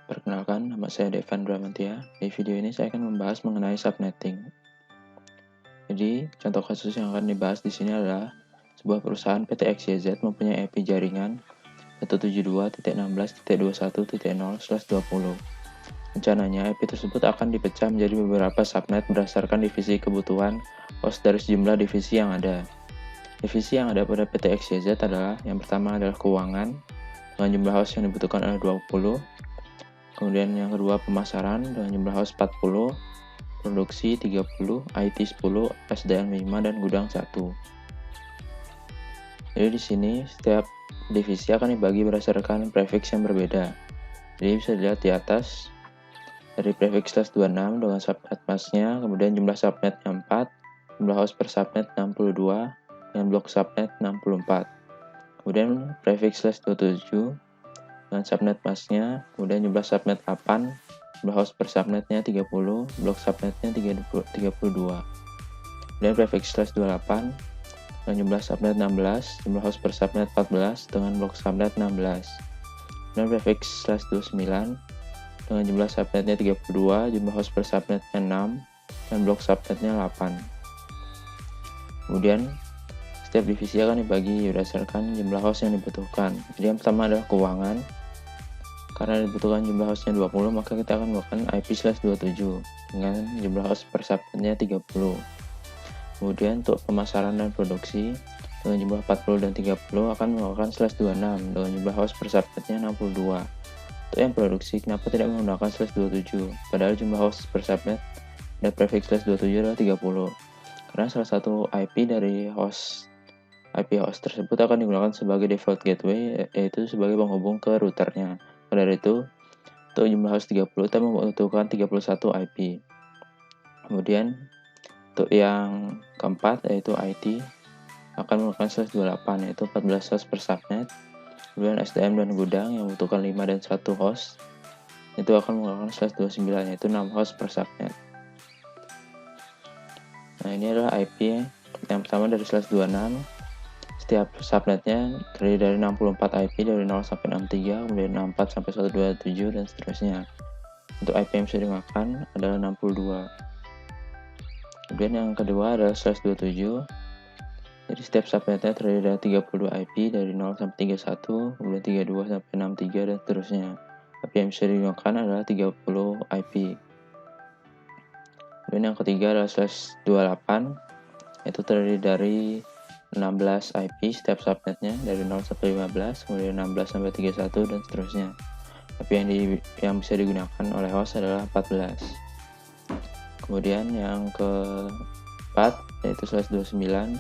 Perkenalkan, nama saya Devan Bramantia. Di video ini saya akan membahas mengenai subnetting. Jadi, contoh kasus yang akan dibahas di sini adalah sebuah perusahaan PT XYZ mempunyai IP jaringan 172.16.21.0/20. Rencananya, IP tersebut akan dipecah menjadi beberapa subnet berdasarkan divisi kebutuhan host dari sejumlah divisi yang ada. Divisi yang ada pada PT XYZ adalah yang pertama adalah keuangan, dengan jumlah host yang dibutuhkan adalah 20. Kemudian yang kedua pemasaran dengan jumlah host 40, produksi 30, IT 10, SDM 5 dan gudang 1. Jadi di sini setiap divisi akan dibagi berdasarkan prefix yang berbeda. Jadi bisa dilihat di atas dari prefix /26 dengan subnet masknya, kemudian jumlah subnetnya 4, jumlah host per subnet 62, dan blok subnet 64. Kemudian prefix /27 dengan subnet masknya, kemudian jumlah subnet 8, jumlah host per subnetnya 30, blok subnetnya 32. Kemudian prefix /28 dengan jumlah subnet 16, jumlah host per subnet 14 dengan blok subnet 16. Kemudian prefix /29 dengan jumlah subnetnya 32, jumlah host per subnetnya 6 dan blok subnetnya 8. Kemudian setiap divisi akan dibagi berdasarkan jumlah host yang dibutuhkan. Jadi yang pertama adalah keuangan. Karena dibutuhkan jumlah hostnya 20, maka kita akan menggunakan IP/27 dengan jumlah host per subnetnya 30. Kemudian untuk pemasaran dan produksi dengan jumlah 40 dan 30 akan menggunakan /26 dengan jumlah host per subnetnya 62. Untuk yang produksi, kenapa tidak menggunakan /27? Padahal jumlah host per subnet dan prefix /27 adalah 30. Karena salah satu IP dari IP host tersebut akan digunakan sebagai default gateway, yaitu sebagai penghubung ke routernya. Dari itu, untuk jumlah host 30 kita membutuhkan 31 IP. Kemudian, untuk yang keempat yaitu IT akan menggunakan /28 yaitu 14 host per subnet. Kemudian SDM dan gudang yang membutuhkan 5 dan 1 host itu akan menggunakan /29 yaitu 6 host per subnet. Nah, ini adalah IP yang pertama dari /26. Setiap subnetnya terdiri dari 64 IP dari 0 sampai 63, kemudian 64 sampai 127 dan seterusnya. Untuk IP yang bisa digunakan adalah 62. Kemudian yang kedua adalah /27. Jadi setiap subnetnya terdiri dari 32 IP dari 0 sampai 31, kemudian 32 sampai 63 dan seterusnya. IP yang bisa digunakan adalah 30 IP. Kemudian yang ketiga adalah /28, yaitu terdiri dari 16 IP setiap subnetnya dari 0 sampai 15, kemudian 16 sampai 31 dan seterusnya. IP yang bisa digunakan oleh host adalah 14. Kemudian yang keempat yaitu /29.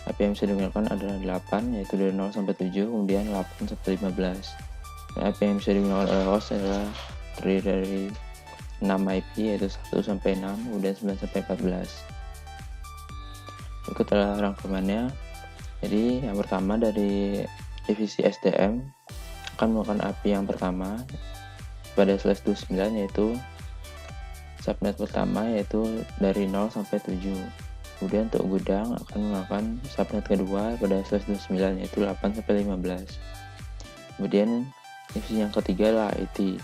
IP yang bisa digunakan adalah 8, yaitu dari 0 sampai 7, kemudian 8 sampai 15. Dan IP yang bisa digunakan oleh host adalah terdiri dari 6 IP yaitu 1 sampai 6, kemudian 9 sampai 14. Berikut adalah rangkumannya. Jadi yang pertama dari divisi SDM akan menggunakan IP yang pertama pada /29 yaitu subnet pertama yaitu dari 0 sampai 7. Kemudian untuk gudang akan menggunakan subnet kedua pada /29 yaitu 8 sampai 15. Kemudian divisi yang ketiga adalah IT.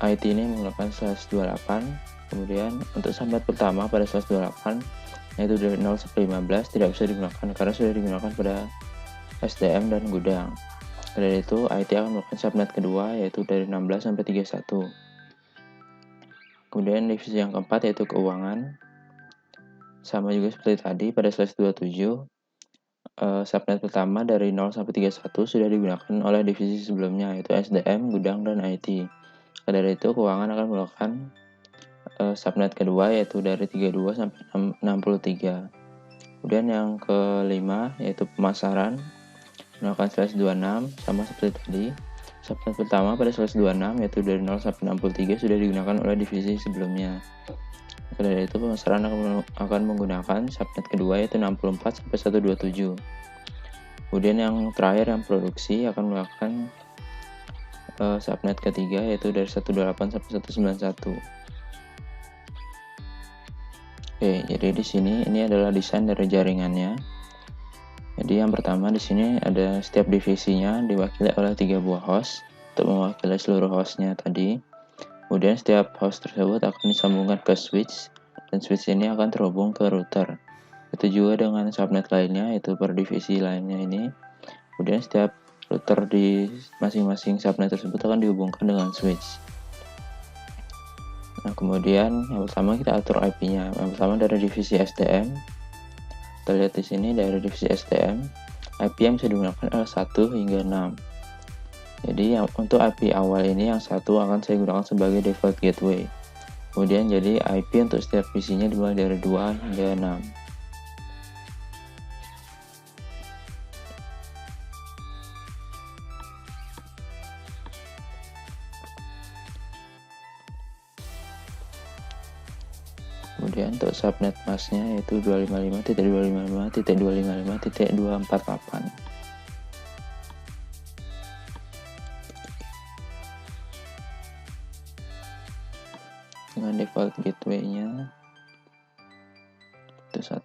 IT ini menggunakan /28. Kemudian untuk subnet pertama pada /28 yaitu dari 0 sampai 15 tidak bisa digunakan karena sudah digunakan pada SDM dan gudang. Dari itu, IT akan melakukan subnet kedua yaitu dari 16 sampai 31. Kemudian divisi yang keempat yaitu keuangan. Sama juga seperti tadi pada /27, subnet pertama dari 0 sampai 31 sudah digunakan oleh divisi sebelumnya yaitu SDM, gudang, dan IT. Dari itu, keuangan akan melakukan subnet kedua yaitu dari 32 sampai 63. Kemudian yang kelima yaitu pemasaran melakukan /26 sama seperti tadi. Subnet pertama pada /26 yaitu dari 0 sampai 63 sudah digunakan oleh divisi sebelumnya. Dari itu pemasaran akan menggunakan subnet kedua yaitu 64 sampai 127. Kemudian yang terakhir yang produksi akan melakukan subnet ketiga yaitu dari 128 sampai 191. Oke, jadi di sini ini adalah desain dari jaringannya. Jadi yang pertama di sini ada setiap divisinya diwakili oleh 3 buah host. untuk mewakili seluruh hostnya tadi. Kemudian setiap host tersebut akan disambungkan ke switch, dan switch ini akan terhubung ke router. Itu juga dengan subnet lainnya, yaitu per divisi lainnya ini. Kemudian setiap router di masing-masing subnet tersebut akan dihubungkan dengan switch. Nah, kemudian yang pertama kita atur IP-nya. Yang pertama dari divisi SDM. Kita lihat di sini dari divisi SDM, IP yang bisa digunakan adalah 1 hingga 6. Jadi untuk IP awal ini yang 1 akan saya gunakan sebagai default gateway. Kemudian jadi IP untuk setiap visinya dimulai dari 2 hingga 6. Kemudian untuk subnet masknya yaitu 255.255.255.248. Dengan default gateway-nya itu 1.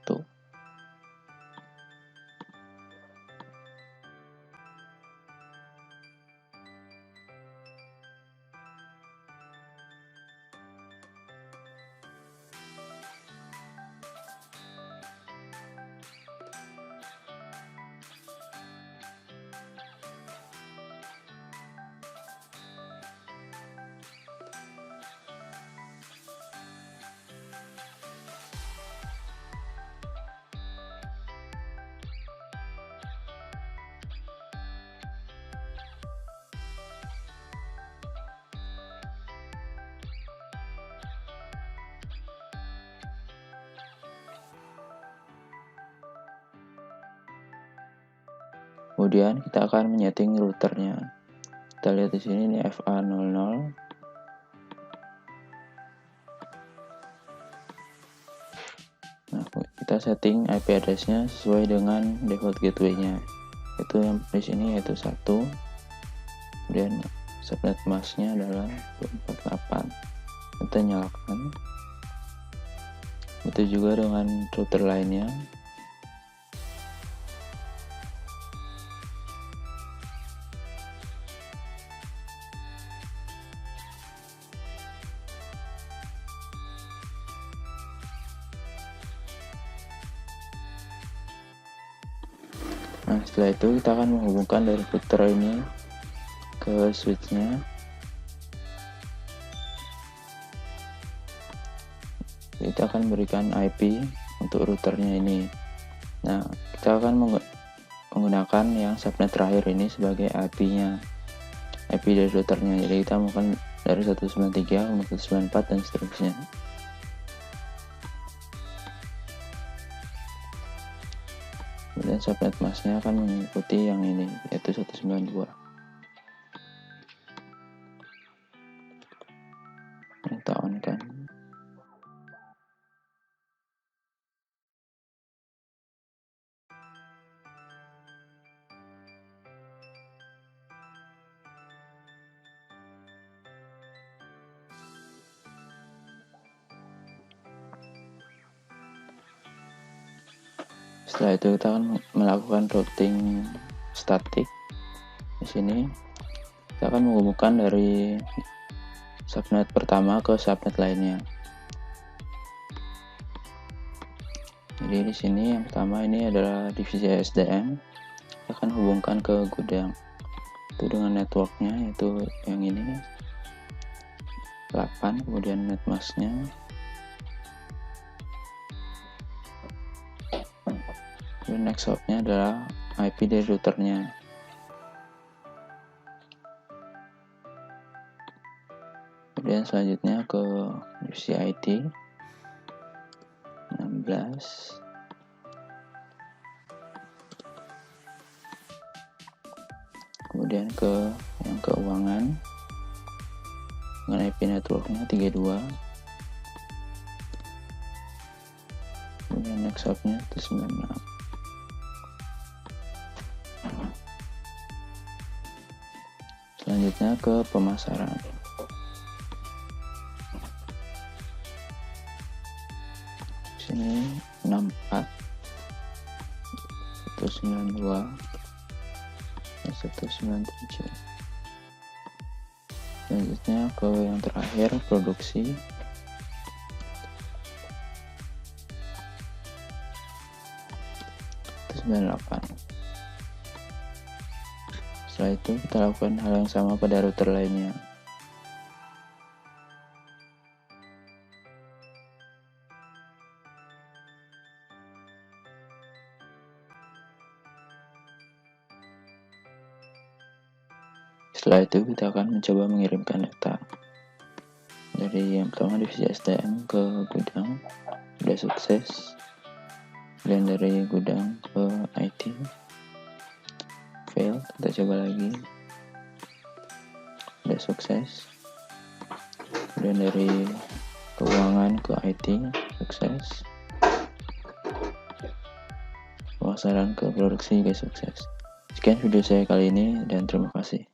Kemudian kita akan menyeting routernya. Kita lihat di sini ini FA00. Nah, kita setting IP address-nya sesuai dengan default gateway-nya. Itu yang di sini yaitu 1. Kemudian subnet masknya adalah 248. Kita nyalakan. Itu juga dengan router lainnya. Nah, setelah itu kita akan menghubungkan dari router ini ke switch-nya. Kita akan berikan IP untuk routernya ini. Nah, kita akan menggunakan yang subnet terakhir ini sebagai IP-nya, IP dari routernya. Jadi kita menggunakan dari 193 ke 194 dan seterusnya. Kemudian subnet masknya akan mengikuti yang ini, yaitu 192. Kita on kan. Setelah itu kita akan melakukan routing statik. Di sini kita akan menghubungkan dari subnet pertama ke subnet lainnya. Jadi di sini yang pertama ini adalah divisi SDM. Kita akan hubungkan ke gudang. Itu dengan networknya yaitu yang ini 8, kemudian netmasknya. Dan next hop-nya adalah IP dari routernya. Kemudian selanjutnya ke divisi IT 16. Kemudian ke yang keuangan dengan IP networknya 32. Kemudian next hop-nya itu 96. Selanjutnya ke pemasaran. Sini 64, 192, 197. Selanjutnya ke yang terakhir, produksi. Itu 98. Setelah itu kita lakukan hal yang sama pada router lainnya. Setelah itu kita akan mencoba mengirimkan data dari yang pertama divisi STM ke gudang, sudah sukses. Dan dari gudang ke IT fail, kita coba lagi, sudah sukses. Dan dari keuangan ke IT sukses. Pemasaran ke produksi juga sukses. Sekian video saya kali ini dan terima kasih.